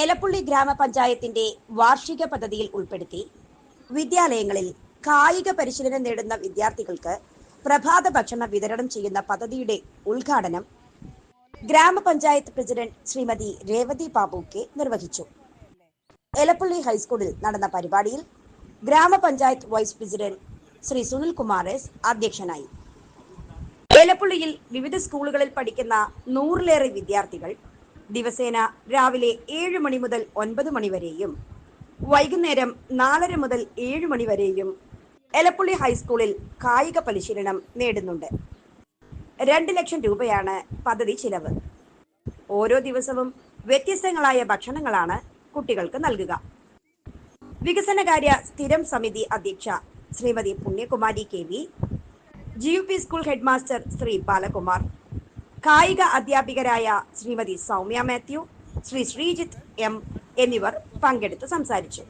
എലപ്പുള്ളി ഗ്രാമപഞ്ചായത്തിന്റെ വാർഷിക പദ്ധതിയിൽ ഉൾപ്പെടുത്തി വിദ്യാലയങ്ങളിൽ കായിക പരിശീലനം നേടുന്ന വിദ്യാർത്ഥികൾക്ക് പ്രഭാത ഭക്ഷണം വിതരണം ചെയ്യുന്ന പദ്ധതിയുടെ ഉദ്ഘാടനം ഗ്രാമപഞ്ചായത്ത് പ്രസിഡന്റ് ശ്രീമതി രേവതി ബാബു കെ നിർവഹിച്ചു. എലപ്പുള്ളി ഹൈസ്കൂളിൽ നടന്ന പരിപാടിയിൽ grama panchayat vice president Shri Sunil Kumar S അധ്യക്ഷനായി. എലപ്പുള്ളിയിൽ വിവിധ സ്കൂളുകളിൽ പഠിക്കുന്ന 100-ലേറെ വിദ്യാർത്ഥികൾ ദിവസേന രാവിലെ 7 മണി മുതൽ 9 മണി വരെയും വൈകുന്നേരം 4:30 മുതൽ 7 മണി വരെയും എലപ്പുള്ളി ഹൈസ്കൂളിൽ കായിക പരിശീലനം നേടുന്നുണ്ട്. 2 ലക്ഷം രൂപയാണ് പദ്ധതി ചിലവ്. ഓരോ ദിവസവും വ്യത്യസ്തങ്ങളായ ഭക്ഷണങ്ങളാണ് കുട്ടികൾക്ക് നൽകുക. വികസനകാര്യ സ്ഥിരം സമിതി അധ്യക്ഷ Shrimati Punyakumari K V, GUP school head master Shri Balakumar, കായിക അധ്യാപികരായ ശ്രീമതി സൗമ്യ മാത്യു, ശ്രീ ശ്രീജിത്ത് M എന്നിവർ പങ്കെടുത്ത് സംസാരിച്ചു.